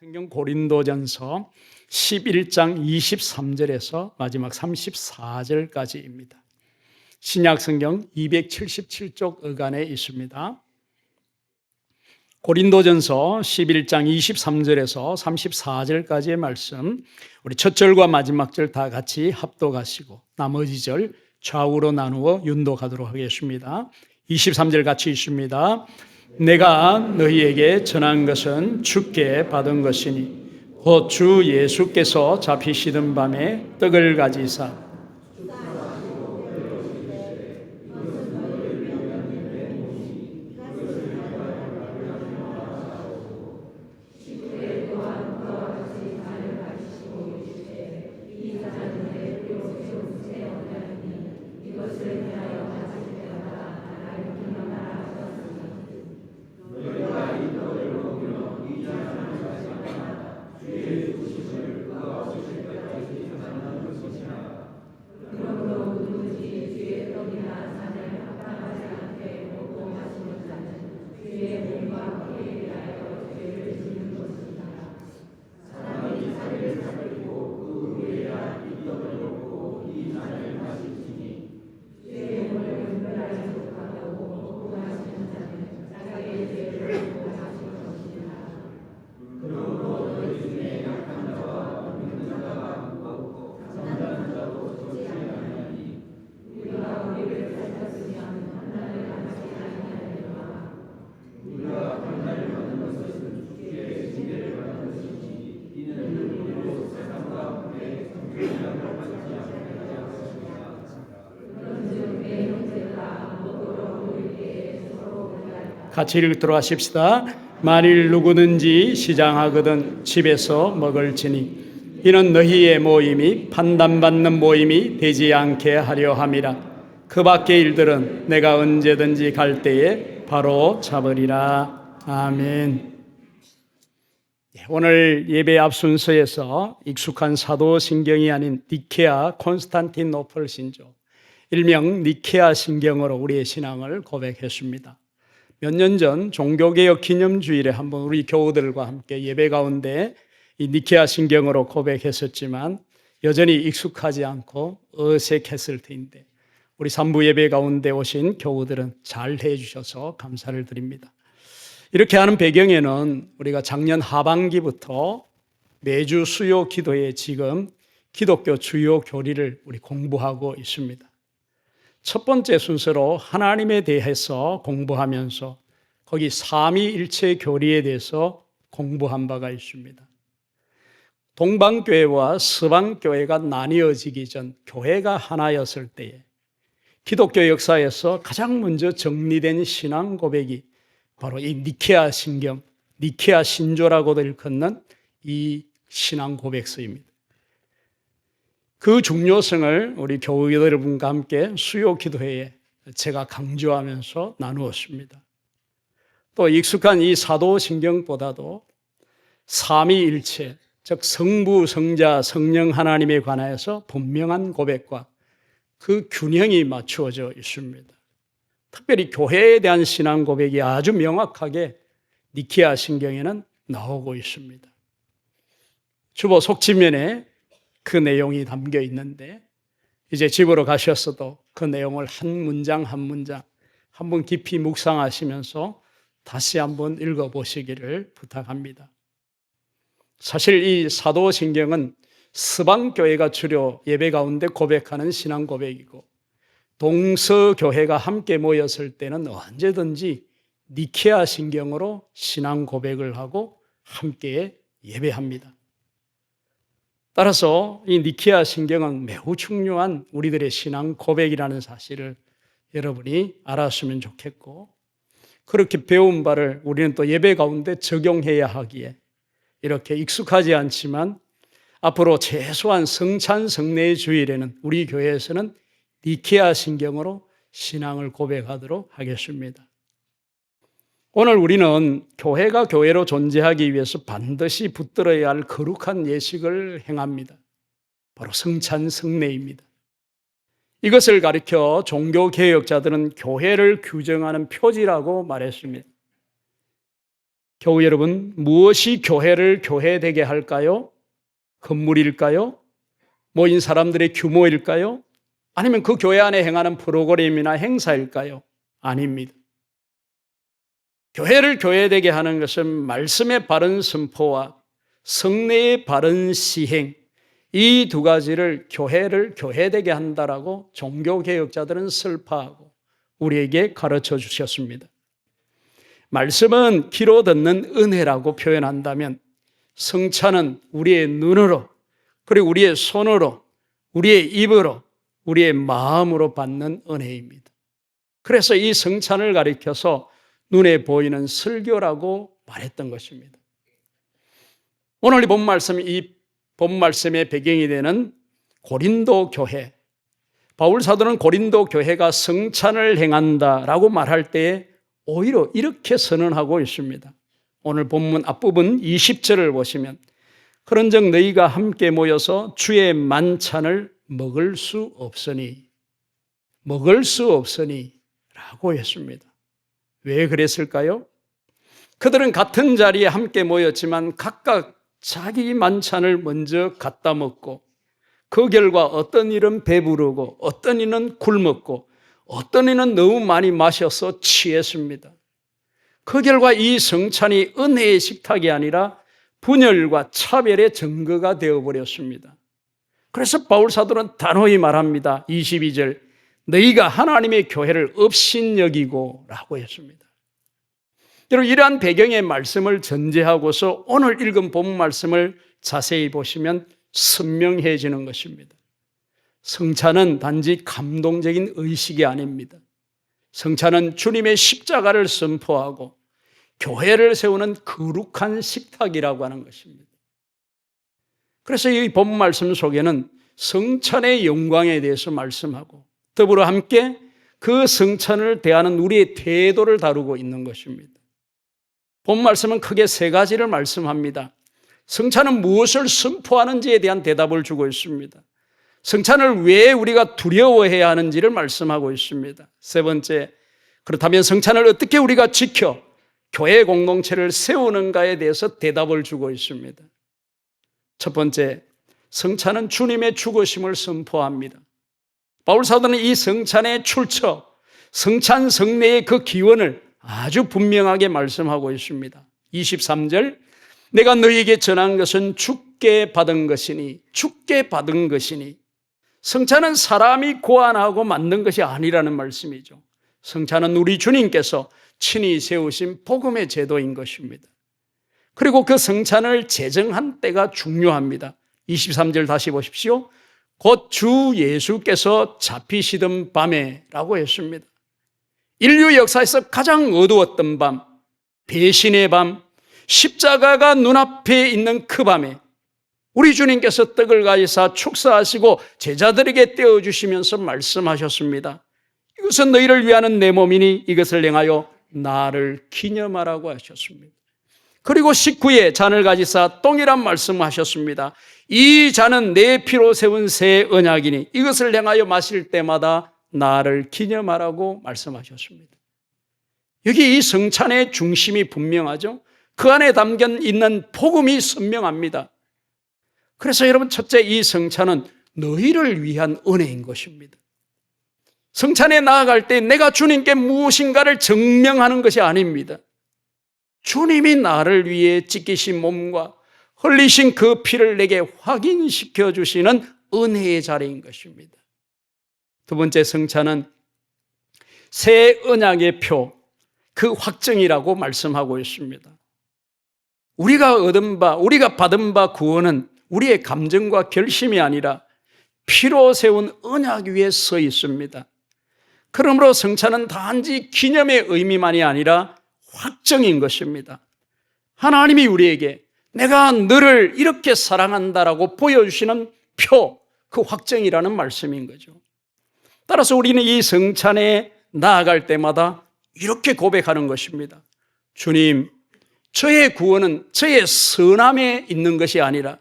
성경 고린도전서 11장 23절에서 마지막 34절까지입니다. 신약 성경 277쪽 어간에 있습니다. 고린도전서 11장 23절에서 34절까지의 말씀, 우리 첫 절과 마지막 절 다 같이 합독하시고 나머지 절 좌우로 나누어 윤독하도록 하겠습니다. 23절 같이 있습니다. 내가 너희에게 전한 것은 주께 받은 것이니 곧 주 예수께서 잡히시던 밤에 떡을 가지사 같이 읽도록 하십시다. 만일 누구든지 시장하거든 집에서 먹을지니 이는 너희의 모임이 판단받는 모임이 되지 않게 하려 함이라. 그 밖의 일들은 내가 언제든지 갈 때에 바로 잡으리라. 아멘. 오늘 예배 앞 순서에서 익숙한 사도신경이 아닌 니케아 콘스탄티노플 신조, 일명 니케아 신경으로 우리의 신앙을 고백했습니다. 몇 년 전 종교개혁 기념주일에 한번 우리 교우들과 함께 예배 가운데 이 니케아 신경으로 고백했었지만 여전히 익숙하지 않고 어색했을 텐데 우리 3부 예배 가운데 오신 교우들은 잘 해주셔서 감사를 드립니다. 이렇게 하는 배경에는 우리가 작년 하반기부터 매주 수요 기도에 지금 기독교 주요 교리를 우리 공부하고 있습니다. 첫 번째 순서로 하나님에 대해서 공부하면서 거기 삼위일체 교리에 대해서 공부한 바가 있습니다. 동방교회와 서방교회가 나뉘어지기 전 교회가 하나였을 때에 기독교 역사에서 가장 먼저 정리된 신앙 고백이 바로 이 니케아 신경, 니케아 신조라고도 일컫는 이 신앙 고백서입니다. 그 중요성을 우리 교우 여러분과 함께 수요 기도회에 제가 강조하면서 나누었습니다. 또 익숙한 이 사도신경보다도 삼위일체, 즉 성부, 성자, 성령 하나님에 관하여서 분명한 고백과 그 균형이 맞추어져 있습니다. 특별히 교회에 대한 신앙 고백이 아주 명확하게 니케아 신경에는 나오고 있습니다. 주보 속지면에 그 내용이 담겨 있는데 이제 집으로 가셨어도 그 내용을 한 문장 한 문장 한번 깊이 묵상하시면서 다시 한번 읽어보시기를 부탁합니다. 사실 이 사도신경은 서방교회가 주로 예배 가운데 고백하는 신앙 고백이고 동서교회가 함께 모였을 때는 언제든지 니케아 신경으로 신앙 고백을 하고 함께 예배합니다. 따라서 이 니케아 신경은 매우 중요한 우리들의 신앙 고백이라는 사실을 여러분이 알았으면 좋겠고 그렇게 배운 바를 우리는 또 예배 가운데 적용해야 하기에 이렇게 익숙하지 않지만 앞으로 최소한 성찬 성례 주일에는 우리 교회에서는 니케아 신경으로 신앙을 고백하도록 하겠습니다. 오늘 우리는 교회가 교회로 존재하기 위해서 반드시 붙들어야 할 거룩한 예식을 행합니다. 바로 성찬 성례입니다. 이것을 가리켜 종교개혁자들은 교회를 규정하는 표지라고 말했습니다. 교우 여러분, 무엇이 교회를 교회되게 할까요? 건물일까요? 모인 사람들의 규모일까요? 아니면 그 교회 안에 행하는 프로그램이나 행사일까요? 아닙니다. 교회를 교회되게 하는 것은 말씀의 바른 선포와 성례의 바른 시행, 이 두 가지를 교회를 교회되게 한다라고 종교개혁자들은 설파하고 우리에게 가르쳐 주셨습니다. 말씀은 귀로 듣는 은혜라고 표현한다면 성찬은 우리의 눈으로, 그리고 우리의 손으로, 우리의 입으로, 우리의 마음으로 받는 은혜입니다. 그래서 이 성찬을 가리켜서 눈에 보이는 설교라고 말했던 것입니다. 오늘 이 본말씀의 배경이 되는 고린도 교회, 바울 사도는 고린도 교회가 성찬을 행한다라고 말할 때에 오히려 이렇게 선언하고 있습니다. 오늘 본문 앞부분 20절을 보시면 그런즉 너희가 함께 모여서 주의 만찬을 먹을 수 없으니 라고 했습니다. 왜 그랬을까요? 그들은 같은 자리에 함께 모였지만 각각 자기 만찬을 먼저 갖다 먹고 그 결과 어떤 이는 배부르고 어떤 이는 굶었고 어떤 이는 너무 많이 마셔서 취했습니다. 그 결과 이 성찬이 은혜의 식탁이 아니라 분열과 차별의 증거가 되어버렸습니다. 그래서 바울 사도는 단호히 말합니다. 22절, 너희가 하나님의 교회를 업신여기고 라고 했습니다. 여러분, 이러한 배경의 말씀을 전제하고서 오늘 읽은 본 말씀을 자세히 보시면 선명해지는 것입니다. 성찬은 단지 감동적인 의식이 아닙니다. 성찬은 주님의 십자가를 선포하고 교회를 세우는 거룩한 식탁이라고 하는 것입니다. 그래서 이 본 말씀 속에는 성찬의 영광에 대해서 말씀하고 더불어 함께 그 성찬을 대하는 우리의 태도를 다루고 있는 것입니다. 본 말씀은 크게 세 가지를 말씀합니다. 성찬은 무엇을 선포하는지에 대한 대답을 주고 있습니다. 성찬을 왜 우리가 두려워해야 하는지를 말씀하고 있습니다. 세 번째, 그렇다면 성찬을 어떻게 우리가 지켜 교회 공동체를 세우는가에 대해서 대답을 주고 있습니다. 첫 번째, 성찬은 주님의 죽으심을 선포합니다. 바울 사도는 이 성찬의 출처, 성찬 성례의 그 기원을 아주 분명하게 말씀하고 있습니다. 23절, 내가 너희에게 전한 것은 주께 받은 것이니 성찬은 사람이 고안하고 만든 것이 아니라는 말씀이죠. 성찬은 우리 주님께서 친히 세우신 복음의 제도인 것입니다. 그리고 그 성찬을 제정한 때가 중요합니다. 23절 다시 보십시오. 곧 주 예수께서 잡히시던 밤에 라고 했습니다. 인류 역사에서 가장 어두웠던 밤, 배신의 밤, 십자가가 눈앞에 있는 그 밤에 우리 주님께서 떡을 가지사 축사하시고 제자들에게 떼어주시면서 말씀하셨습니다. 이것은 너희를 위하는 내 몸이니 이것을 행하여 나를 기념하라고 하셨습니다. 그리고 19에 잔을 가지사 똥이란 말씀하셨습니다. 이 잔은 내 피로 세운 새 언약이니 이것을 행하여 마실 때마다 나를 기념하라고 말씀하셨습니다. 여기 이 성찬의 중심이 분명하죠. 그 안에 담겨 있는 복음이 선명합니다. 그래서 여러분, 첫째, 이 성찬은 너희를 위한 은혜인 것입니다. 성찬에 나아갈 때 내가 주님께 무엇인가를 증명하는 것이 아닙니다. 주님이 나를 위해 찢기신 몸과 흘리신 그 피를 내게 확인시켜 주시는 은혜의 자리인 것입니다. 두 번째, 성찬은 새 언약의 표, 그 확정이라고 말씀하고 있습니다. 우리가 받은 바 구원은 우리의 감정과 결심이 아니라 피로 세운 언약 위에 서 있습니다. 그러므로 성찬은 단지 기념의 의미만이 아니라 확정인 것입니다. 하나님이 우리에게 내가 너를 이렇게 사랑한다라고 보여주시는 표, 그 확정이라는 말씀인 거죠. 따라서 우리는 이 성찬에 나아갈 때마다 이렇게 고백하는 것입니다. 주님, 저의 구원은 저의 선함에 있는 것이 아니라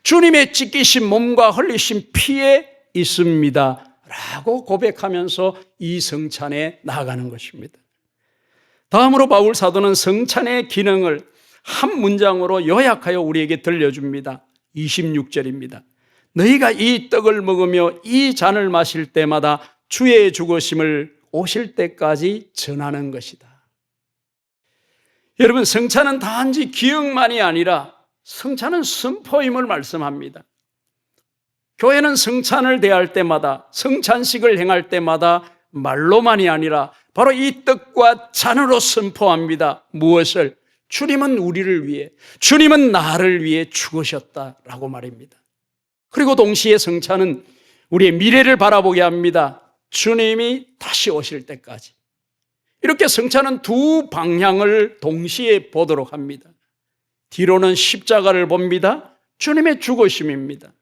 주님의 찢기신 몸과 흘리신 피에 있습니다 라고 고백하면서 이 성찬에 나아가는 것입니다. 다음으로 바울 사도는 성찬의 기능을 한 문장으로 요약하여 우리에게 들려줍니다. 26절입니다. 너희가 이 떡을 먹으며 이 잔을 마실 때마다 주의 죽으심을 오실 때까지 전하는 것이다. 여러분, 성찬은 단지 기억만이 아니라 성찬은 선포임을 말씀합니다. 교회는 성찬을 대할 때마다, 성찬식을 행할 때마다 말로만이 아니라 바로 이 떡과 잔으로 선포합니다. 무엇을? 주님은 우리를 위해, 주님은 나를 위해 죽으셨다라고 말입니다. 그리고 동시에 성찬은 우리의 미래를 바라보게 합니다. 주님이 다시 오실 때까지. 이렇게 성찬은 두 방향을 동시에 보도록 합니다. 뒤로는 십자가를 봅니다. 주님의 죽으심입니다.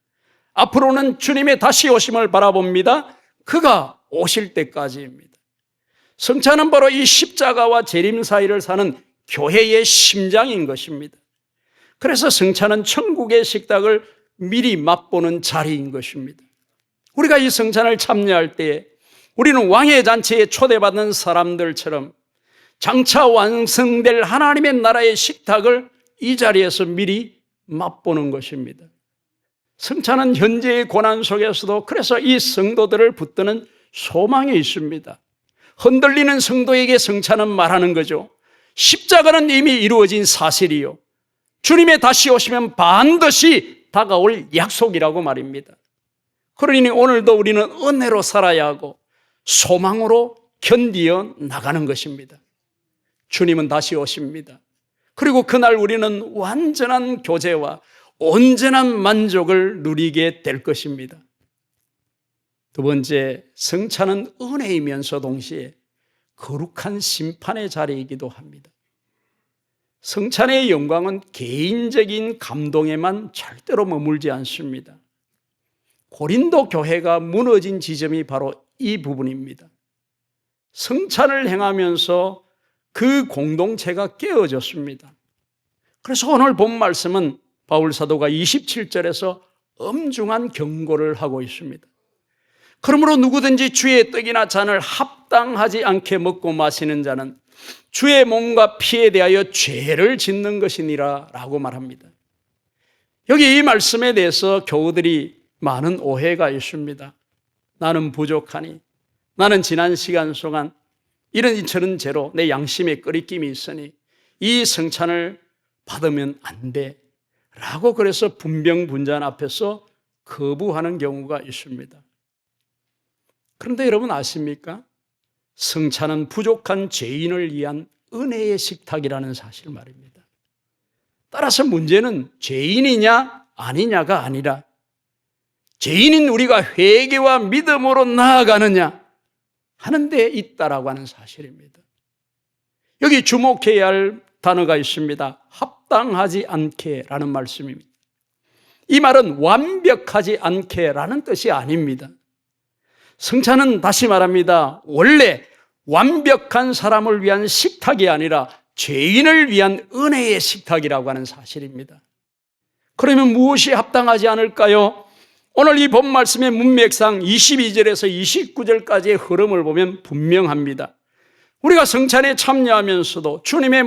앞으로는 주님의 다시 오심을 바라봅니다. 그가 오실 때까지입니다. 성찬은 바로 이 십자가와 재림 사이를 사는 교회의 심장인 것입니다. 그래서 성찬은 천국의 식탁을 미리 맛보는 자리인 것입니다. 우리가 이 성찬을 참여할 때에 우리는 왕의 잔치에 초대받는 사람들처럼 장차 완성될 하나님의 나라의 식탁을 이 자리에서 미리 맛보는 것입니다. 성찬은 현재의 고난 속에서도 그래서 이 성도들을 붙드는 소망이 있습니다. 흔들리는 성도에게 성찬은 말하는 거죠. 십자가는 이미 이루어진 사실이요, 주님의 다시 오시면 반드시 다가올 약속이라고 말입니다. 그러니 오늘도 우리는 은혜로 살아야 하고 소망으로 견디어 나가는 것입니다. 주님은 다시 오십니다. 그리고 그날 우리는 완전한 교제와 온전한 만족을 누리게 될 것입니다. 두 번째, 성찬은 은혜이면서 동시에 거룩한 심판의 자리이기도 합니다. 성찬의 영광은 개인적인 감동에만 절대로 머물지 않습니다. 고린도 교회가 무너진 지점이 바로 이 부분입니다. 성찬을 행하면서 그 공동체가 깨어졌습니다. 그래서 오늘 본 말씀은 바울 사도가 27절에서 엄중한 경고를 하고 있습니다. 그러므로 누구든지 주의 떡이나 잔을 합당하지 않게 먹고 마시는 자는 주의 몸과 피에 대하여 죄를 짓는 것이니라 라고 말합니다. 여기 이 말씀에 대해서 교우들이 많은 오해가 있습니다. 나는 부족하니, 나는 지난 시간 동안 이런 저런 죄로 내 양심에 끄리낌이 있으니 이 성찬을 받으면 안 돼 라고 그래서 분명분전 앞에서 거부하는 경우가 있습니다. 그런데 여러분 아십니까? 성찬은 부족한 죄인을 위한 은혜의 식탁이라는 사실 말입니다. 따라서 문제는 죄인이냐 아니냐가 아니라 죄인인 우리가 회개와 믿음으로 나아가느냐 하는 데 있다라고 하는 사실입니다. 여기 주목해야 할 단어가 있습니다. 합당하지 않게라는 말씀입니다. 이 말은 완벽하지 않게라는 뜻이 아닙니다. 성찬은 다시 말합니다. 원래 완벽한 사람을 위한 식탁이 아니라 죄인을 위한 은혜의 식탁이라고 하는 사실입니다. 그러면 무엇이 합당하지 않을까요? 오늘 이 본 말씀의 문맥상 22절에서 29절까지의 흐름을 보면 분명합니다. 우리가 성찬에 참여하면서도 주님의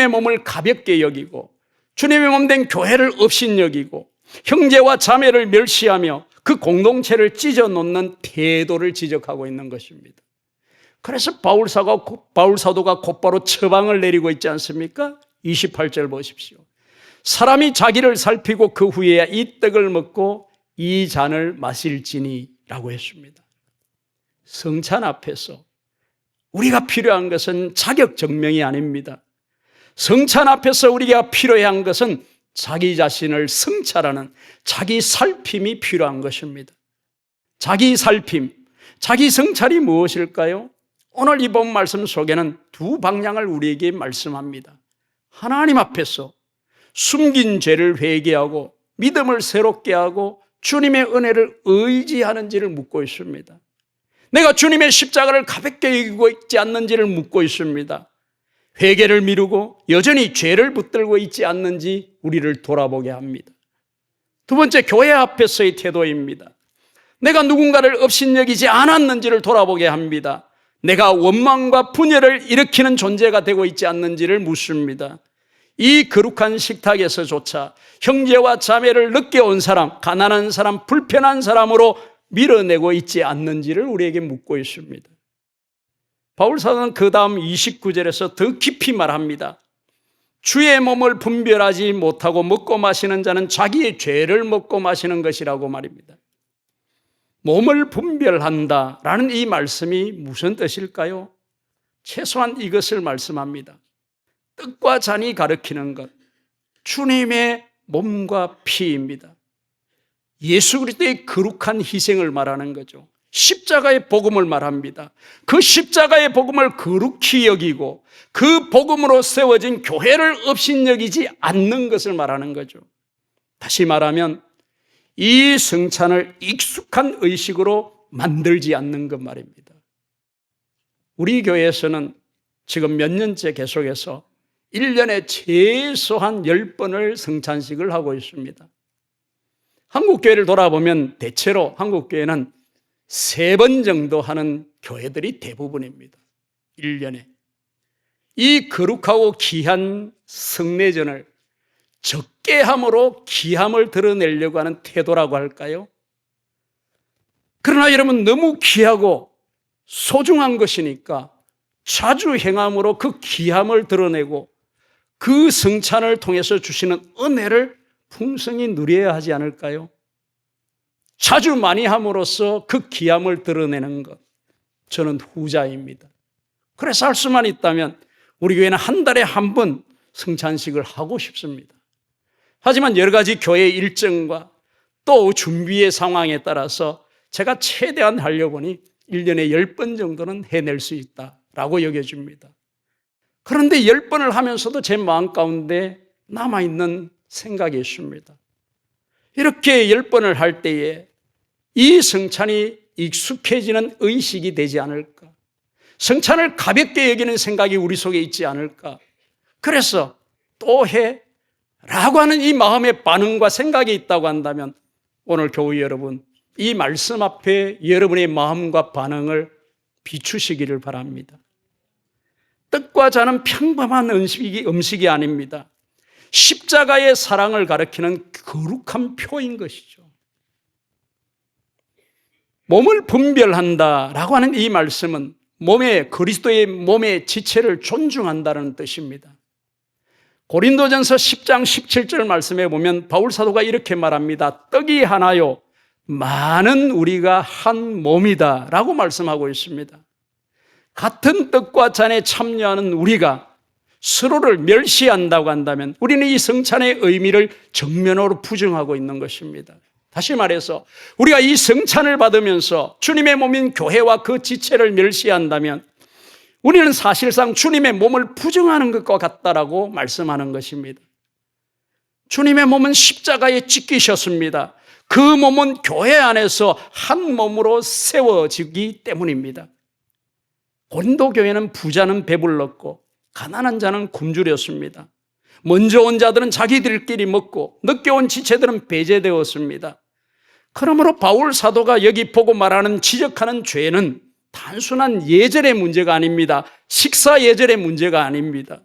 몸을 가볍게 여기고 주님의 몸된 교회를 업신여기고 형제와 자매를 멸시하며 그 공동체를 찢어놓는 태도를 지적하고 있는 것입니다. 그래서 바울 사도가 곧바로 처방을 내리고 있지 않습니까? 28절 보십시오. 사람이 자기를 살피고 그 후에 이 떡을 먹고 이 잔을 마실지니 라고 했습니다. 성찬 앞에서 우리가 필요한 것은 자격 증명이 아닙니다. 성찬 앞에서 우리가 필요한 것은 자기 자신을 성찰하는 자기 살핌이 필요한 것입니다. 자기 살핌, 자기 성찰이 무엇일까요? 오늘 이번 말씀 속에는 두 방향을 우리에게 말씀합니다. 하나님 앞에서 숨긴 죄를 회개하고 믿음을 새롭게 하고 주님의 은혜를 의지하는지를 묻고 있습니다. 내가 주님의 십자가를 가볍게 여기고 있지 않는지를 묻고 있습니다. 회개를 미루고 여전히 죄를 붙들고 있지 않는지 우리를 돌아보게 합니다. 두 번째, 교회 앞에서의 태도입니다. 내가 누군가를 업신여기지 않았는지를 돌아보게 합니다. 내가 원망과 분열을 일으키는 존재가 되고 있지 않는지를 묻습니다. 이 거룩한 식탁에서조차 형제와 자매를 늦게 온 사람, 가난한 사람, 불편한 사람으로 밀어내고 있지 않는지를 우리에게 묻고 있습니다. 바울 사도는 그 다음 29절에서 더 깊이 말합니다. 주의 몸을 분별하지 못하고 먹고 마시는 자는 자기의 죄를 먹고 마시는 것이라고 말입니다. 몸을 분별한다라는 이 말씀이 무슨 뜻일까요? 최소한 이것을 말씀합니다. 뜻과 잔이 가리키는 것, 주님의 몸과 피입니다. 예수 그리스도의 거룩한 희생을 말하는 거죠. 십자가의 복음을 말합니다. 그 십자가의 복음을 거룩히 여기고 그 복음으로 세워진 교회를 업신여기지 않는 것을 말하는 거죠. 다시 말하면 이 성찬을 익숙한 의식으로 만들지 않는 것 말입니다. 우리 교회에서는 지금 몇 년째 계속해서 1년에 최소한 10번을 성찬식을 하고 있습니다. 한국교회를 돌아보면 대체로 한국교회는 3번 정도 하는 교회들이 대부분입니다. 1년에. 이 거룩하고 귀한 성례전을 적게 함으로 귀함을 드러내려고 하는 태도라고 할까요? 그러나 여러분, 너무 귀하고 소중한 것이니까 자주 행함으로 그 귀함을 드러내고 그 성찬을 통해서 주시는 은혜를 풍성히 누려야 하지 않을까요? 자주 많이 함으로써 그 귀함을 드러내는 것, 저는 후자입니다. 그래서 할 수만 있다면 우리 교회는 한 달에 한 번 성찬식을 하고 싶습니다. 하지만 여러 가지 교회 일정과 또 준비의 상황에 따라서 제가 최대한 하려고 보니 1년에 10번 정도는 해낼 수 있다라고 여겨집니다. 그런데 10번을 하면서도 제 마음 가운데 남아있는 생각이 있습니다. 이렇게 10번을 할 때에 이 성찬이 익숙해지는 의식이 되지 않을까? 성찬을 가볍게 여기는 생각이 우리 속에 있지 않을까? 그래서 또 해? 라고 하는 이 마음의 반응과 생각이 있다고 한다면 오늘 교회 여러분, 이 말씀 앞에 여러분의 마음과 반응을 비추시기를 바랍니다. 떡과 잔은 평범한 음식이 아닙니다. 십자가의 사랑을 가리키는 거룩한 표인 것이죠. 몸을 분별한다라고 하는 이 말씀은 그리스도의 몸의 지체를 존중한다는 뜻입니다. 고린도전서 10장 17절 말씀에 보면 바울 사도가 이렇게 말합니다. 떡이 하나요, 많은 우리가 한 몸이다 라고 말씀하고 있습니다. 같은 떡과 잔에 참여하는 우리가 서로를 멸시한다고 한다면 우리는 이 성찬의 의미를 정면으로 부정하고 있는 것입니다. 다시 말해서 우리가 이 성찬을 받으면서 주님의 몸인 교회와 그 지체를 멸시한다면 우리는 사실상 주님의 몸을 부정하는 것과 같다라고 말씀하는 것입니다. 주님의 몸은 십자가에 찢기셨습니다. 그 몸은 교회 안에서 한 몸으로 세워지기 때문입니다. 고린도 교회는 부자는 배불렀고 가난한 자는 굶주렸습니다. 먼저 온 자들은 자기들끼리 먹고 늦게 온 지체들은 배제되었습니다. 그러므로 바울 사도가 여기 보고 말하는 지적하는 죄는 단순한 예절의 문제가 아닙니다. 식사 예절의 문제가 아닙니다.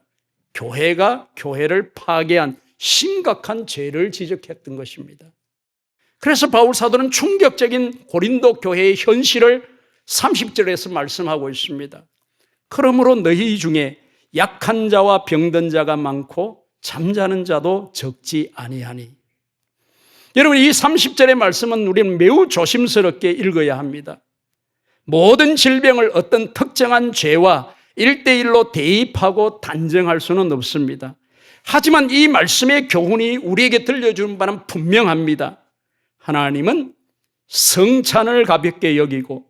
교회가 교회를 파괴한 심각한 죄를 지적했던 것입니다. 그래서 바울 사도는 충격적인 고린도 교회의 현실을 30절에서 말씀하고 있습니다. 그러므로 너희 중에 약한 자와 병든 자가 많고 잠자는 자도 적지 아니하니. 여러분, 이 30절의 말씀은 우리는 매우 조심스럽게 읽어야 합니다. 모든 질병을 어떤 특정한 죄와 1대1로 대입하고 단정할 수는 없습니다. 하지만 이 말씀의 교훈이 우리에게 들려주는 바는 분명합니다. 하나님은 성찬을 가볍게 여기고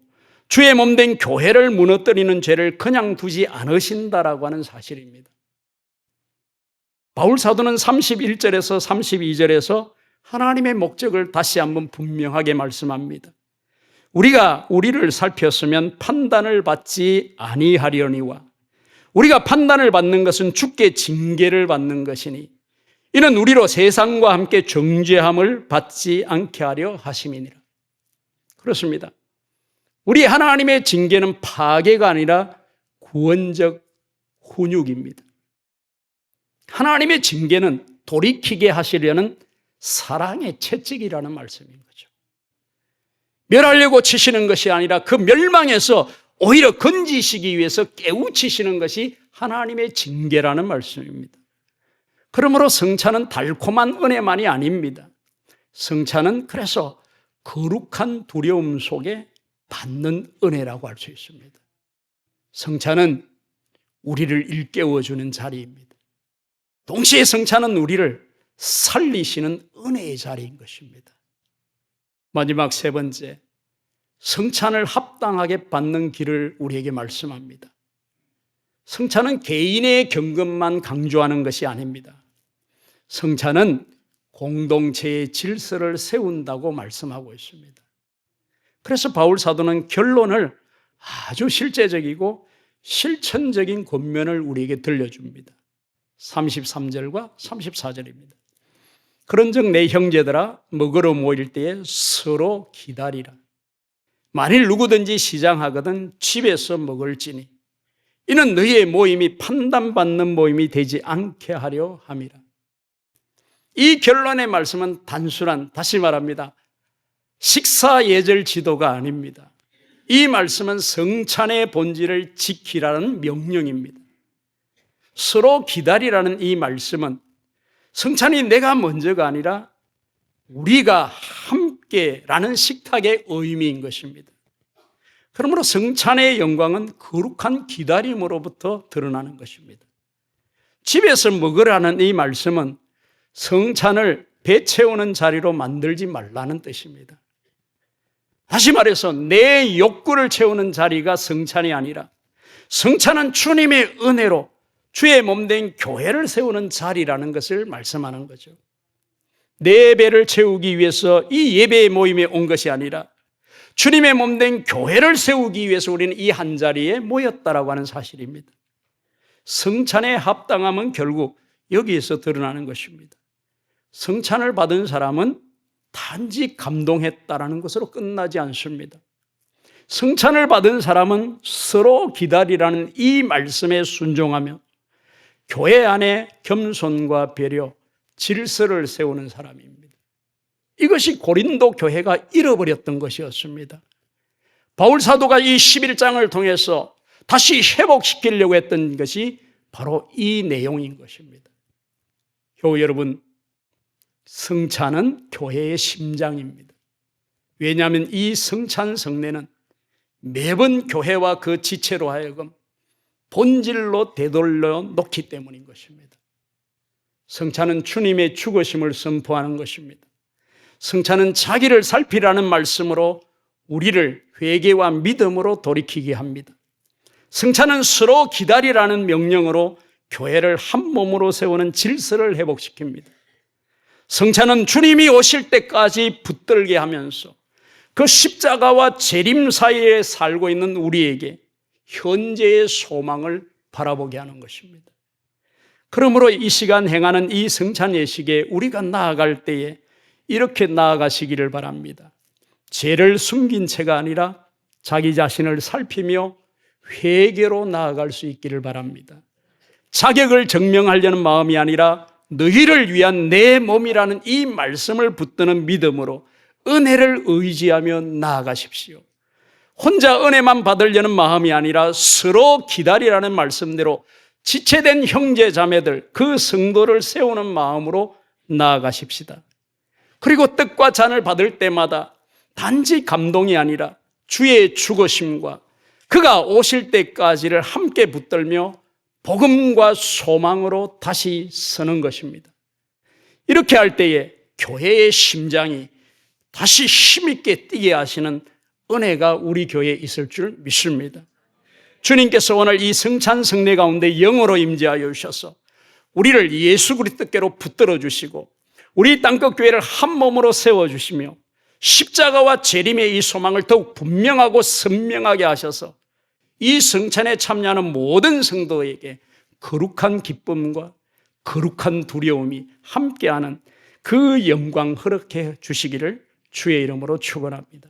주의 몸된 교회를 무너뜨리는 죄를 그냥 두지 않으신다라고 하는 사실입니다. 바울 사도는 31절에서 32절에서 하나님의 목적을 다시 한번 분명하게 말씀합니다. 우리가 우리를 살폈으면 판단을 받지 아니하려니와 우리가 판단을 받는 것은 주께 징계를 받는 것이니 이는 우리로 세상과 함께 정죄함을 받지 않게 하려 하심이니라. 그렇습니다. 우리 하나님의 징계는 파괴가 아니라 구원적 훈육입니다. 하나님의 징계는 돌이키게 하시려는 사랑의 채찍이라는 말씀인 거죠. 멸하려고 치시는 것이 아니라 그 멸망에서 오히려 건지시기 위해서 깨우치시는 것이 하나님의 징계라는 말씀입니다. 그러므로 성찬은 달콤한 은혜만이 아닙니다. 성찬은 그래서 거룩한 두려움 속에 받는 은혜라고 할 수 있습니다. 성찬은 우리를 일깨워주는 자리입니다. 동시에 성찬은 우리를 살리시는 은혜의 자리인 것입니다. 마지막 세 번째, 성찬을 합당하게 받는 길을 우리에게 말씀합니다. 성찬은 개인의 경건만 강조하는 것이 아닙니다. 성찬은 공동체의 질서를 세운다고 말씀하고 있습니다. 그래서 바울 사도는 결론을 아주 실제적이고 실천적인 권면을 우리에게 들려줍니다. 33절과 34절입니다. 그런즉 내 형제들아 먹으러 모일 때에 서로 기다리라. 만일 누구든지 시장하거든 집에서 먹을지니 이는 너희의 모임이 판단받는 모임이 되지 않게 하려 함이라. 이 결론의 말씀은 단순한, 다시 말합니다, 식사 예절 지도가 아닙니다. 이 말씀은 성찬의 본질을 지키라는 명령입니다. 서로 기다리라는 이 말씀은 성찬이 내가 먼저가 아니라 우리가 함께라는 식탁의 의미인 것입니다. 그러므로 성찬의 영광은 거룩한 기다림으로부터 드러나는 것입니다. 집에서 먹으라는 이 말씀은 성찬을 배 채우는 자리로 만들지 말라는 뜻입니다. 다시 말해서 내 욕구를 채우는 자리가 성찬이 아니라 성찬은 주님의 은혜로 주의 몸된 교회를 세우는 자리라는 것을 말씀하는 거죠. 내 배를 채우기 위해서 이 예배의 모임에 온 것이 아니라 주님의 몸된 교회를 세우기 위해서 우리는 이 한자리에 모였다라고 하는 사실입니다. 성찬의 합당함은 결국 여기에서 드러나는 것입니다. 성찬을 받은 사람은 단지 감동했다라는 것으로 끝나지 않습니다. 성찬을 받은 사람은 서로 기다리라는 이 말씀에 순종하며 교회 안에 겸손과 배려, 질서를 세우는 사람입니다. 이것이 고린도 교회가 잃어버렸던 것이었습니다. 바울 사도가 이 11장을 통해서 다시 회복시키려고 했던 것이 바로 이 내용인 것입니다. 교우 여러분, 성찬은 교회의 심장입니다. 왜냐하면 이 성찬 성례는 매번 교회와 그 지체로 하여금 본질로 되돌려 놓기 때문인 것입니다. 성찬은 주님의 죽으심을 선포하는 것입니다. 성찬은 자기를 살피라는 말씀으로 우리를 회개와 믿음으로 돌이키게 합니다. 성찬은 서로 기다리라는 명령으로 교회를 한 몸으로 세우는 질서를 회복시킵니다. 성찬은 주님이 오실 때까지 붙들게 하면서 그 십자가와 재림 사이에 살고 있는 우리에게 현재의 소망을 바라보게 하는 것입니다. 그러므로 이 시간 행하는 이 성찬 예식에 우리가 나아갈 때에 이렇게 나아가시기를 바랍니다. 죄를 숨긴 채가 아니라 자기 자신을 살피며 회개로 나아갈 수 있기를 바랍니다. 자격을 증명하려는 마음이 아니라 너희를 위한 내 몸이라는 이 말씀을 붙드는 믿음으로 은혜를 의지하며 나아가십시오. 혼자 은혜만 받으려는 마음이 아니라 서로 기다리라는 말씀대로 지체된 형제 자매들, 그 성도를 세우는 마음으로 나아가십시다. 그리고 떡과 잔을 받을 때마다 단지 감동이 아니라 주의 죽으심과 그가 오실 때까지를 함께 붙들며 복음과 소망으로 다시 서는 것입니다. 이렇게 할 때에 교회의 심장이 다시 힘있게 뛰게 하시는 은혜가 우리 교회에 있을 줄 믿습니다. 주님께서 오늘 이 성찬 성례 가운데 영으로 임재하여 주셔서 우리를 예수 그리스도께로 붙들어 주시고 우리 땅끝 교회를 한 몸으로 세워주시며 십자가와 재림의 이 소망을 더욱 분명하고 선명하게 하셔서 이 성찬에 참여하는 모든 성도에게 거룩한 기쁨과 거룩한 두려움이 함께하는 그 영광 허락해 주시기를 주의 이름으로 축원합니다.